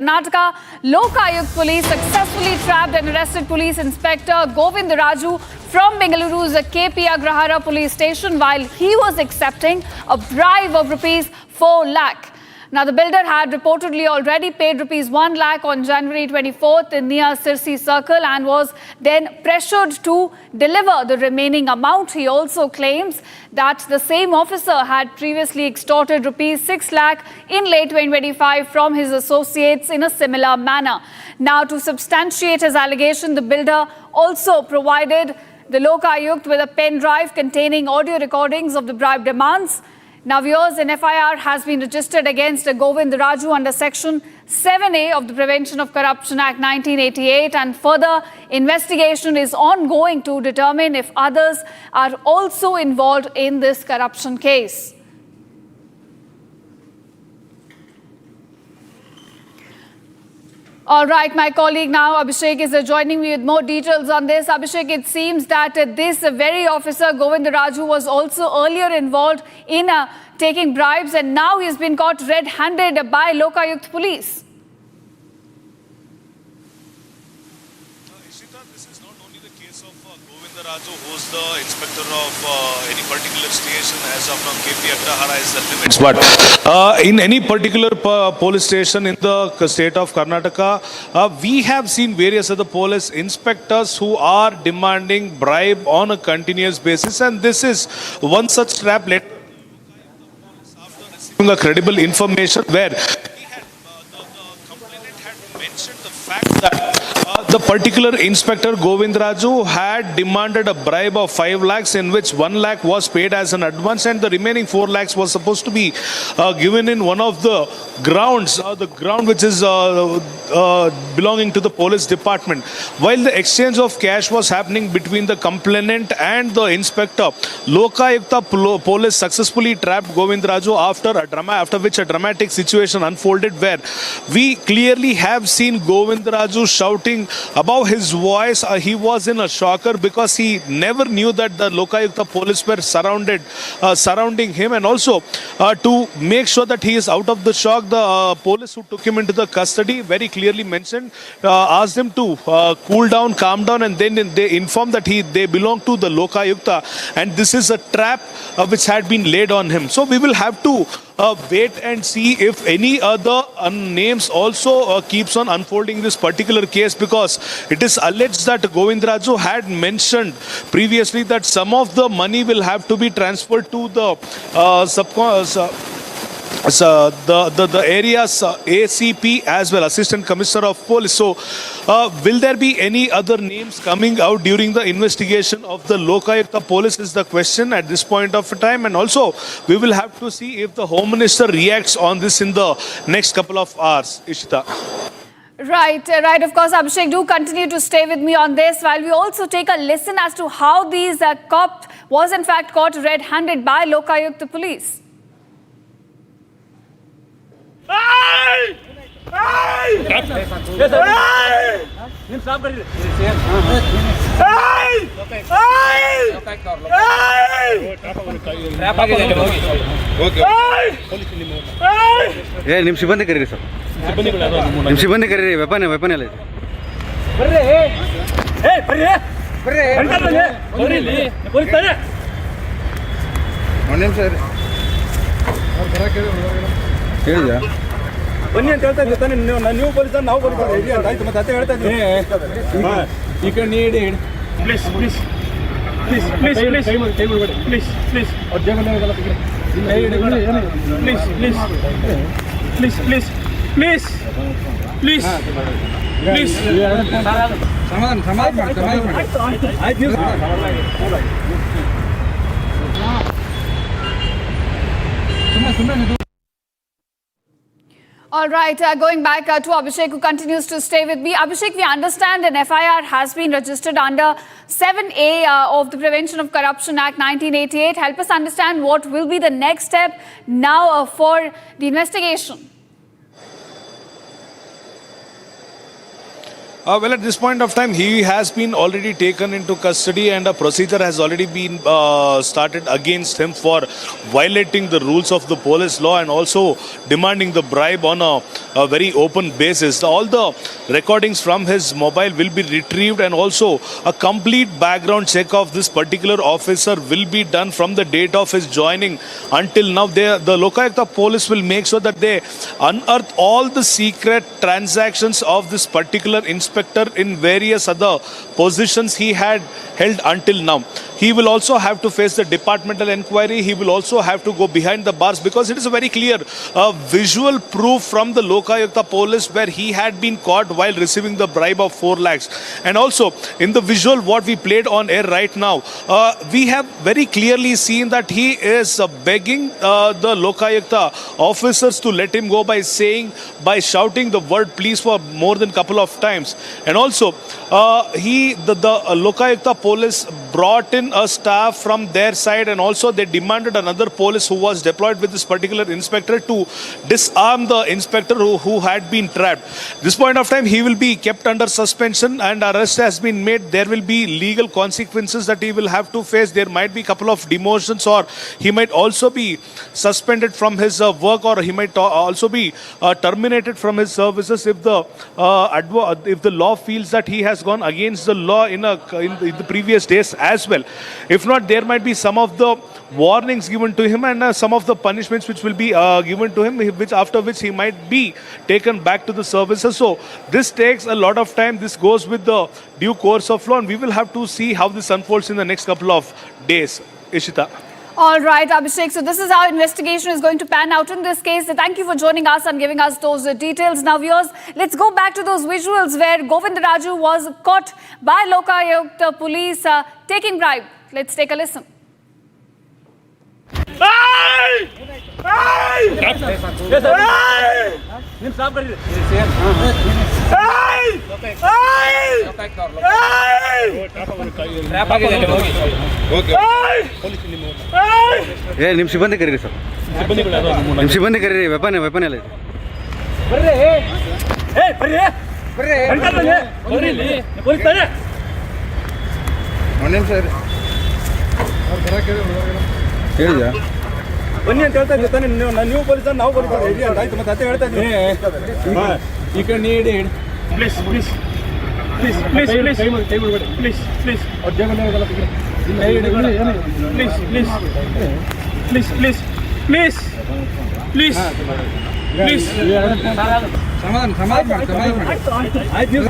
Karnataka Lokayukt police successfully trapped and arrested police inspector Govind Raju from Bengaluru's KP Agrahara police station while he was accepting a bribe of rupees 4 lakh. Now, the builder had reportedly already paid rupees 1 lakh on January 24th near Sirsi Circle and was then pressured to deliver the remaining amount. He also claims that the same officer had previously extorted rupees 6 lakh in late 2025 from his associates in a similar manner. Now, to substantiate his allegation, the builder also provided the Lokayukt with a pen drive containing audio recordings of the bribe demands. Now, viewers, an FIR has been registered against Govind Raju under Section 7A of the Prevention of Corruption Act 1988, and further investigation is ongoing to determine if others are also involved in this corruption case. All right, my colleague now, Abhishek, is joining me with more details on this. Abhishek, it seems that this very officer, Govind Raju, was also earlier involved in taking bribes, and now he's been caught red-handed by Lokayukt police. This is not only the case of Govind Raju, who's the inspector of any particular station. As of now, KP Agrahara is the limits. But in any particular police station in the state of Karnataka, we have seen various other police inspectors who are demanding bribe on a continuous basis, and this is one such trap led after receiving a credible information where he had, the complainant had mentioned the fact that the particular inspector Govind Raju had demanded a bribe of 5 lakhs in which 1 lakh was paid as an advance and the remaining 4 lakhs was supposed to be given in one of the grounds, the ground which is belonging to the police department. While the exchange of cash was happening between the complainant and the inspector, Lokayukta police successfully trapped Govind Raju after which a dramatic situation unfolded where we clearly have seen Govind Raju shouting above his voice. He was in a shocker because he never knew that the Lokayukta police were surrounding him, and also to make sure that he is out of the shock, the police who took him into the custody very clearly mentioned, asked him to cool down, calm down, and then they informed that they belong to the Lokayukta and this is a trap which had been laid on him. So we will have to wait and see if any other names also keeps on unfolding this particular case, because it is alleged that Govind Raju had mentioned previously that some of the money will have to be transferred to the the area's ACP as well, Assistant Commissioner of Police. So will there be any other names coming out during the investigation of the Lokayukta police is the question at this point of time, and also we will have to see if the Home Minister reacts on this in the next couple of hours. Ishita. Right. Of course, Abhishek, do continue to stay with me on this while we also take a listen as to how these cop was in fact caught red-handed by Lokayukta police. निम सिबंदी करी sir निम सिबंदी करी weapon weapon ले sir ಬನ್ನಿ ಅಂತ ಹೇಳ್ತಾ ಇದ್ದಾನೆ. ನೀವು ಪೊಲೀಸ್ ನಾವು ಪೊಲೀಸ್ ಅಂತ ಆಯ್ತು, ಮತ್ತೆ ಅದೇ ಹೇಳ್ತಾ ಇದ್ದೀನಿ. ಈ ಕಡೆ ನೀಡಿ please please please please please please please ಅವ್ರು ಜೇಬಲ್ಲಿ please please please please please please ಸಮಾಧಾನ ಸಮಾಧಾನ ಆಯ್ತು. ಸುಮ್ಮನೆ All right, going back to Abhishek, who continues to stay with me. Abhishek, we understand an FIR has been registered under 7A of the Prevention of Corruption Act 1988. Help us understand what will be the next step now for the investigation. Well, at this point of time, he has been already taken into custody and a procedure has already been started against him for violating the rules of the police law and also demanding the bribe on a very open basis. All the recordings from his mobile will be retrieved and also a complete background check of this particular officer will be done from the date of his joining until now. The Lokayukta police will make sure that they unearth all the secret transactions of this particular inspector in various other positions he had held until now. He will also have to face the departmental inquiry. He will also have to go behind the bars because it is a very clear visual proof from the Lokayukta police where he had been caught while receiving the bribe of 4 lakhs. And also in the visual what we played on air right now, we have very clearly seen that he is begging the Lokayukta officers to let him go by shouting the word please for more than couple of times. And also the Lokayukta police brought in a staff from their side and also they demanded another police who was deployed with this particular inspector to disarm the inspector who had been trapped. This point of time he will be kept under suspension and arrest has been made. There will be legal consequences that he will have to face. There might be couple of demotions or he might also be suspended from his work or he might also be terminated from his services if the law feels that he has gone against the law in the previous days as well. If not, there might be some of the warnings given to him and some of the punishments which will be given to him, after which he might be taken back to the services. So this takes a lot of time. This goes with the due course of law and we will have to see how this unfolds in the next couple of days. Ishita. All right, Abhishek. So this is how investigation is going to pan out in this case. Thank you for joining us and giving us those details. Now, viewers, let's go back to those visuals where Govind Raju was caught by Lokayukta police taking bribe. Let's take a listen. ನಿಮ್ಮ ಸಿಬ್ಬಂದಿ ಕರೀರಿ sir ನಿಮ್ಮ ಸಿಬ್ಬಂದಿ ಕರೀರಿ weapon ಎಲ್ಲ ಇದೆ ಒಂದು ನಿಮಿಷ ಹೇಳಿದ್ಯಾ ಬನ್ನಿ ಅಂತ ಹೇಳ್ತಾ ಇದ್ದೀನಿ ತಾನೇ ನೀವು ಪೊಲೀಸ್ ನಾವು ಪೊಲೀಸ್ ಹೇಳಿ ಅಂತ ಆಯ್ತು ಮತ್ತೆ ಅದೇ ಹೇಳ್ತಾ ಇದ್ದೀನಿ ಈ ಕಡೆ ನೀಡಿ please please please please please ಕೈ ಮುಡ್ಬೇಡಿ ಪ್ಲೀಸ್ ಪ್ಲೀಸ್ ಅವ್ರ ಜೇಬಲ್ಲಿ ಹೋಗಲ್ಲ please please please please please please please ಸಮಾಧಾನ ಮಾಡಿ ಆಯ್ತು